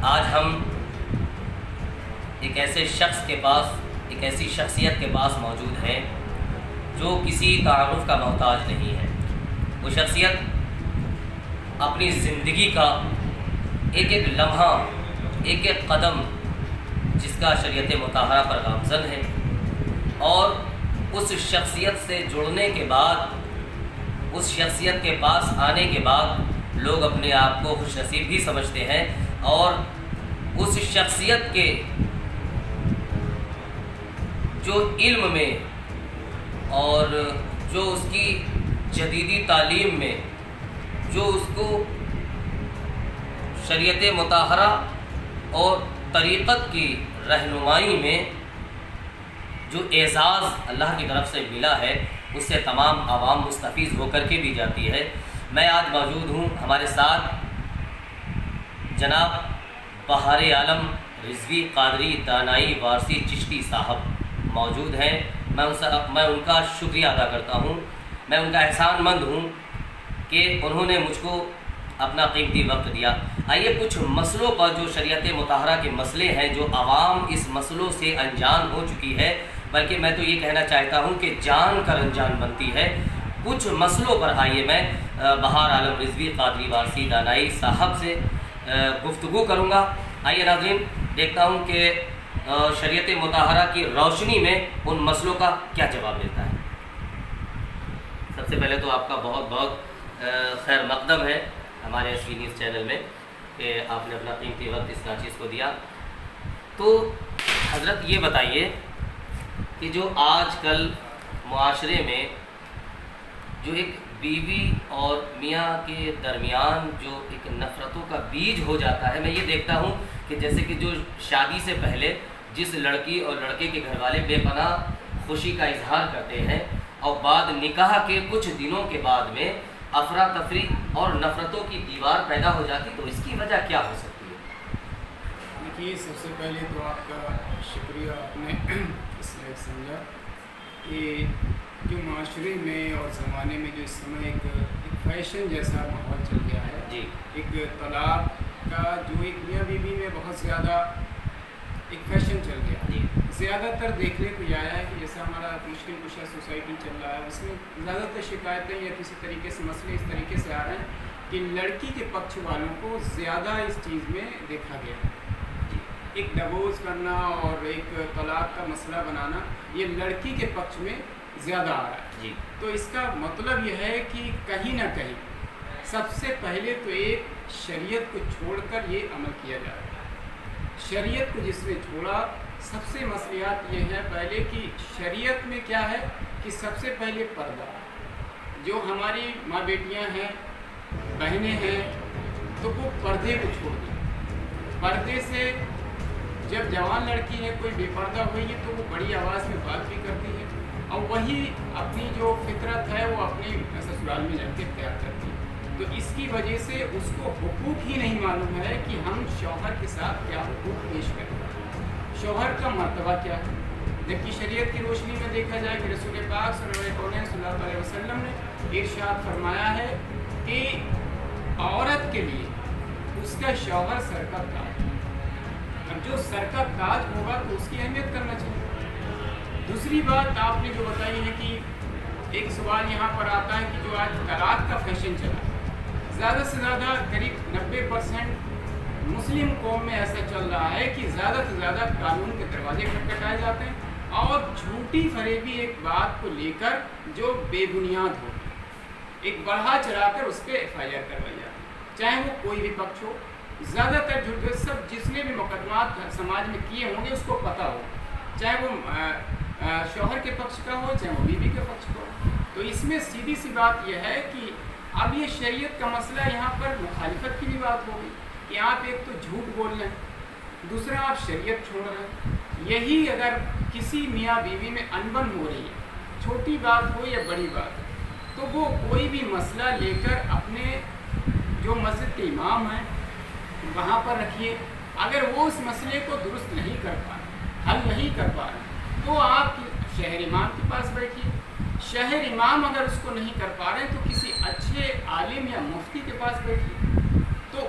آج ہم ایک ایسے شخص کے پاس، ایک ایسی شخصیت کے پاس موجود ہیں جو کسی تعارف کا محتاج نہیں ہے۔ وہ شخصیت اپنی زندگی کا ایک ایک لمحہ، ایک ایک قدم جس کا شریعت مطہرہ پر گامزن ہے، اور اس شخصیت سے جڑنے کے بعد، اس شخصیت کے پاس آنے کے بعد لوگ اپنے آپ کو خوش نصیب بھی سمجھتے ہیں، اور اس شخصیت کے جو علم میں اور جو اس کی جدیدی تعلیم میں، جو اس کو شریعت مطہرہ اور طریقت کی رہنمائی میں جو اعزاز اللہ کی طرف سے ملا ہے، اس سے تمام عوام مستفیض ہو کر کے بھی جاتی ہے۔ میں آج موجود ہوں، ہمارے ساتھ جناب بہار عالم رضوی قادری دانائی وارسی چشتی صاحب موجود ہیں۔ میں ان کا شکریہ ادا کرتا ہوں، میں ان کا احسان مند ہوں کہ انہوں نے مجھ کو اپنا قیمتی وقت دیا۔ آئیے کچھ مسئلوں پر، جو شریعت مطہرہ کے مسئلے ہیں، جو عوام اس مسئلوں سے انجان ہو چکی ہے، بلکہ میں تو یہ کہنا چاہتا ہوں کہ جان کر انجان بنتی ہے، کچھ مسئلوں پر آئیے میں بہار عالم رضوی قادری وارسی دانائی صاحب سے گفتگو کروں گا۔ آئیے ناظرین، دیکھتا ہوں کہ شریعت مطہرہ کی روشنی میں ان مسئلوں کا کیا جواب ملتا ہے۔ سب سے پہلے تو آپ کا بہت بہت خیر مقدم ہے ہمارے ایس وی نیوز چینل میں کہ آپ نے اپنا قیمتی وقت اس ناچیز کو دیا۔ تو حضرت یہ بتائیے کہ جو آج کل معاشرے میں جو ایک بیوی اور میاں کے درمیان جو ایک نفرتوں کا بیج ہو جاتا ہے، میں یہ دیکھتا ہوں کہ جیسے کہ جو شادی سے پہلے جس لڑکی اور لڑکے کے گھر والے بے پناہ خوشی کا اظہار کرتے ہیں، اور بعد نکاح کے کچھ دنوں کے بعد میں افراتفری اور نفرتوں کی دیوار پیدا ہو جاتی، تو اس کی وجہ کیا ہو سکتی ہے؟ دیکھیے، سب سے پہلے تو آپ کا شکریہ، آپ نے اس لائق سمجھا کہ جو معاشرے میں اور زمانے میں جو اس سمے ایک فیشن جیسا ماحول چل گیا ہے، جی، ایک طلاق کا جو ایک میاں بیوی میں بہت زیادہ ایک فیشن چل گیا، جی، زیادہ تر دیکھنے کو یہ آیا ہے کہ جیسا ہمارا مشکل کشا سوسائٹی چل رہا ہے، اس میں زیادہ تر شکایتیں یا کسی طریقے سے مسئلے اس طریقے سے آ رہے ہیں کہ لڑکی کے پکش والوں کو زیادہ اس چیز میں دیکھا گیا ہے۔ ایک ڈیورس کرنا اور ایک طلاق کا مسئلہ بنانا، یہ لڑکی کے پکش میں زیادہ آ رہا ہے۔ جی، تو اس کا مطلب یہ ہے کہ کہیں نہ کہیں سب سے پہلے تو ایک شریعت کو چھوڑ کر یہ عمل کیا جا رہا ہے۔ شریعت کو جس نے چھوڑا، سب سے مسئلات یہ ہیں پہلے کہ شریعت میں کیا ہے کہ سب سے پہلے پردہ، جو ہماری ماں بیٹیاں ہیں، بہنیں ہیں، تو وہ پردے کو چھوڑ دیں۔ پردے سے جب جوان لڑکی ہے کوئی بے پردہ ہوئی ہے تو وہ بڑی آواز میں بات بھی کرتی ہے، اور وہی اپنی جو فطرت ہے وہ اپنی سسرال میں جا کے اختیار کرتی ہے۔ تو اس کی وجہ سے اس کو حقوق ہی نہیں معلوم ہے کہ ہم شوہر کے ساتھ کیا حقوق پیش کریں، شوہر کا مرتبہ کیا ہے۔ جبکہ شریعت کی روشنی میں دیکھا جائے کہ رسول پاک صلی اللہ علیہ وسلم نے ارشاد فرمایا ہے کہ عورت کے لیے اس کا شوہر سر کا تاج ہے۔ اب جو سر کا تاج ہوگا تو اس کی اہمیت کرنا چاہیے۔ دوسری بات آپ نے جو بتائی ہے کہ ایک سوال یہاں پر آتا ہے کہ جو آج طلاق کا فیشن چلا ہے، زیادہ سے زیادہ قریب 90% مسلم قوم میں ایسا چل رہا ہے کہ زیادہ سے زیادہ قانون کے دروازے کھٹکھٹائے جاتے ہیں، اور جھوٹی فریبی ایک بات کو لے کر جو بے بنیاد ہو، ایک بڑھا چڑھا کر اس پہ FIR کروائی جاتی ہے، چاہے وہ کوئی بھی پکش ہو۔ زیادہ تر جھوٹ سب جس نے بھی مقدمات سماج میں کیے ہوں گے اس کو پتہ ہو، چاہے وہ شوہر کے پکش کا ہو، چاہے وہ بیوی کے پکش کا ہو۔ تو اس میں سیدھی سی بات یہ ہے کہ اب یہ شریعت کا مسئلہ یہاں پر مخالفت کی بھی بات ہوگی کہ آپ ایک تو جھوٹ بول رہے ہیں، دوسرا آپ شریعت چھوڑ رہے ہیں۔ یہی اگر کسی میاں بیوی میں انبن ہو رہی ہے، چھوٹی بات ہو یا بڑی بات، تو وہ کوئی بھی مسئلہ لے کر اپنے جو مسجد کے امام ہیں وہاں پر رکھیے۔ اگر وہ اس مسئلے کو درست نہیں کر پا رہے، حل نہیں کر پا رہے، تو آپ شہر امام کے پاس بیٹھیے۔ شہر امام اگر اس کو نہیں کر پا رہے تو کسی اچھے عالم یا مفتی کے پاس بیٹھیے۔ تو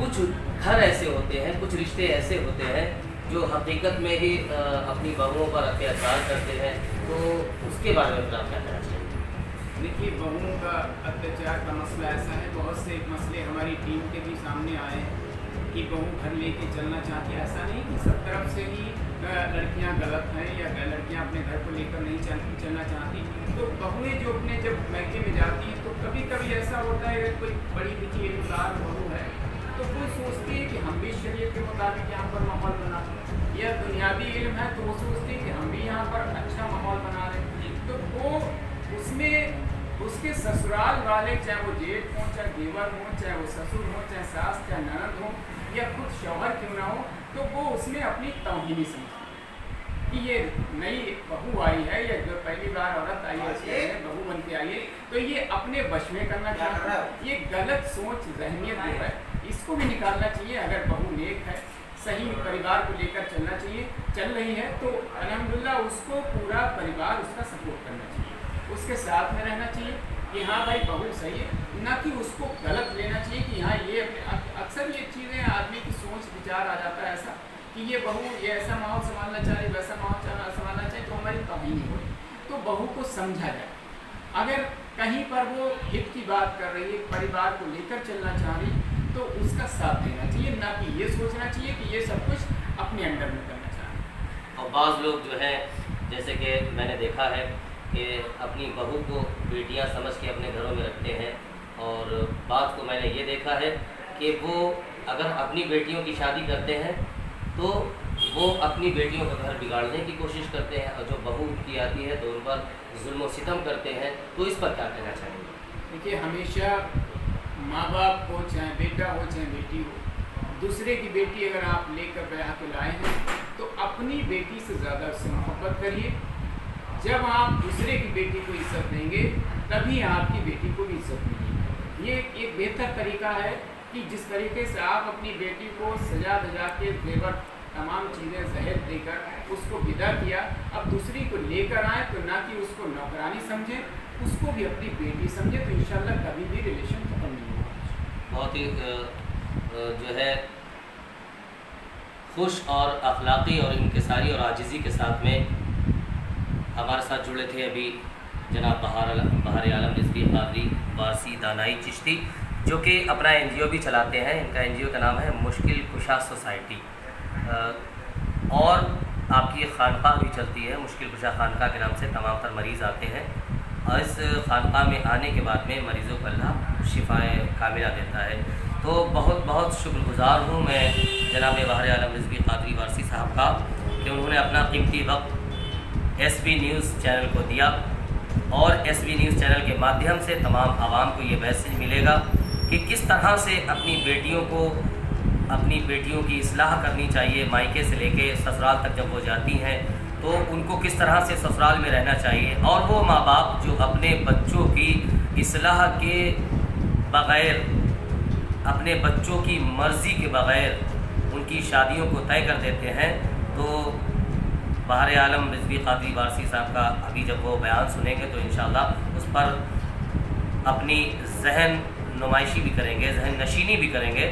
کچھ گھر ایسے ہوتے ہیں, کچھ رشتے ایسے ہوتے ہیں جو حقیقت میں ہی اپنی بہوؤں پر اتیاچار کرتے ہیں, تو اس کے بارے میں پھر آپ کیا کہنا چاہیں گے؟ دیکھیے, بہوؤں کا اتیاچار کا مسئلہ ایسا ہے, بہت سے مسئلے ہماری ٹیم کے بھی سامنے آئے ہیں کہ بہو گھر لے کے چلنا چاہتی ہے. ایسا نہیں کہ سب طرف سے ہی لڑکیاں غلط ہیں یا لڑکیاں اپنے گھر کو لے کر نہیں چلنا چاہتی. تو بہویں جو اپنے جب میکے میں جاتی ہیں تو کبھی کبھی ایسا ہوتا ہے کہ کوئی بڑی لکھی علمدار بہو ہے تو وہ سوچتی ہے کہ ہم بھی شریعت کے مطابق یہاں پر ماحول بنا, یا دنیاوی علم ہے تو وہ سوچتی ہے کہ ہم بھی یہاں پر اچھا ماحول بنا رہے ہیں. تو وہ اس میں اس کے سسرال والے, چاہے وہ جیٹھ ہوں, چاہے دیور ہوں, چاہے وہ سسر ہوں, چاہے ساس, چاہے نند ہوں, یا خود شوہر کیوں نہ ہو, تو وہ اس میں اپنی توہینی سمجھتی کہ یہ نئی بہو آئی ہے یا جو پہلی بار عورت آئی ہے بہو بن کے آئی ہے تو یہ اپنے وش میں کرنا چاہتا ہے. یہ غلط سوچ ذہنیت جو ہے اس کو بھی نکالنا چاہیے. اگر بہو نیک ہے, صحیح پریوار کو لے کر چلنا چاہیے, چل رہی ہے تو الحمدللہ اس کو پورا پریوار اس کا سپورٹ کرنا چاہیے, اس کے ساتھ میں رہنا چاہیے کہ ہاں بھائی بہو صحیح ہے, نہ کہ اس کو غلط لینا چاہیے کہ ہاں یہ اکثر یہ چیزیں آدمی کی سوچ وچار آ جاتا ہے ایسا کہ یہ بہو یہ ایسا ماحول سنبھالنا چاہیے, ویسا ماحول سنبھالنا چاہیے تو ہماری توہین ہو. تو بہو کو سمجھا جائے, اگر کہیں پر وہ ہت کی بات کر رہی ہے, پریوار کو لے کر چلنا چاہ رہی, تو اس کا ساتھ دینا چاہیے, نہ کہ یہ سوچنا چاہیے کہ یہ سب کچھ اپنے انڈر میں کرنا چاہیں. اور بعض لوگ جو ہیں, جیسے کہ میں نے دیکھا ہے کہ اپنی بہو کو بیٹیاں سمجھ کے اپنے گھروں میں رکھتے ہیں, اور بعض کو میں نے یہ دیکھا ہے کہ وہ اگر اپنی بیٹیوں کی شادی کرتے ہیں تو وہ اپنی بیٹیوں کا گھر بگاڑنے کی کوشش کرتے ہیں, اور جو بہو کی آتی ہے تو ان پر ظلم و ستم کرتے ہیں. تو اس پر کیا کہنا چاہیں گے؟ دیکھیے, ہمیشہ ماں باپ کو, چاہے بیٹا ہو چاہے بیٹی ہو, دوسرے کی بیٹی اگر آپ لے کر بیاہ کے لائے ہیں تو اپنی بیٹی سے زیادہ اس سے محبت کریے. جب آپ دوسرے کی بیٹی کو عزت دیں گے تبھی آپ کی بیٹی کو بھی عزت ملے گی. یہ ایک بہتر طریقہ ہے کہ جس طریقے سے آپ اپنی بیٹی کو سجا دجا کے زیور تمام چیزیں زہر دے کر اس کو ودا کیا, اب دوسری کو لے کر آئیں تو نہ کہ اس کو نوکرانی سمجھیں, اس کو بھی اپنی بیٹی سمجھے, تو انشاءاللہ کبھی بھی ریلیشن ختم نہیں ہوگا. بہت ہی جو ہے خوش اور اخلاقی اور انکساری اور عاجزی کے ساتھ میں ہمارے ساتھ جڑے تھے ابھی جناب بہار عالم رضوی قادری وارثی دانائی چشتی, جو کہ اپنا NGO بھی چلاتے ہیں. ان کا NGO کا نام ہے مشکل کشا سوسائٹی, اور آپ کی خانقاہ بھی چلتی ہے مشکل کشا خانقاہ کے نام سے. تمام تر مریض آتے ہیں اور اس خانقاہ میں آنے کے بعد میں مریضوں کو اللہ شفائیں کاملہ دیتا ہے. تو بہت بہت شکر گزار ہوں میں جناب بہار عالم رضوی قادری وارثی صاحب کا کہ انہوں نے اپنا قیمتی وقت SB نیوز چینل کو دیا, اور SB نیوز چینل کے مادھیم سے تمام عوام کو یہ میسج ملے گا کہ کس طرح سے اپنی بیٹیوں کو, اپنی بیٹیوں کی اصلاح کرنی چاہیے. مائکے سے لے کے سسرال تک جب وہ جاتی ہیں تو ان کو کس طرح سے سسرال میں رہنا چاہیے, اور وہ ماں باپ جو اپنے بچوں کی اصلاح کے بغیر, اپنے بچوں کی مرضی کے بغیر ان کی شادیوں کو طے کر دیتے ہیں, تو بہار عالم رضوی قادری وارثی صاحب کا ابھی جب وہ بیان سنیں گے تو انشاءاللہ اس پر اپنی ذہن نمائشی بھی کریں گے, ذہن نشینی بھی کریں گے.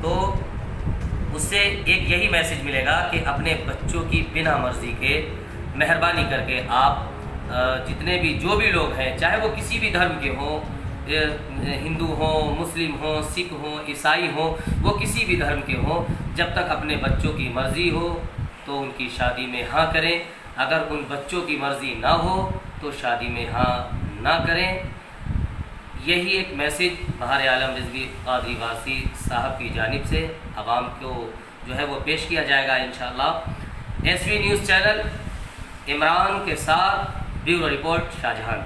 تو اس سے ایک یہی میسج ملے گا کہ اپنے بچوں کی بنا مرضی کے مہربانی کر کے آپ جتنے بھی جو بھی لوگ ہیں, چاہے وہ کسی بھی دھرم کے ہوں, ہندو ہوں, مسلم ہوں, سکھ ہوں, عیسائی ہوں, وہ کسی بھی دھرم کے ہوں, جب تک اپنے بچوں کی مرضی ہو تو ان کی شادی میں ہاں کریں. اگر ان بچوں کی مرضی نہ ہو تو شادی میں ہاں نہ کریں. یہی ایک میسج بہار عالم رضوی قادری وارثی صاحب کی جانب سے عوام کو جو ہے وہ پیش کیا جائے گا انشاءاللہ. SB نیوز چینل عمران کے ساتھ بیورو رپورٹ شاہجہان.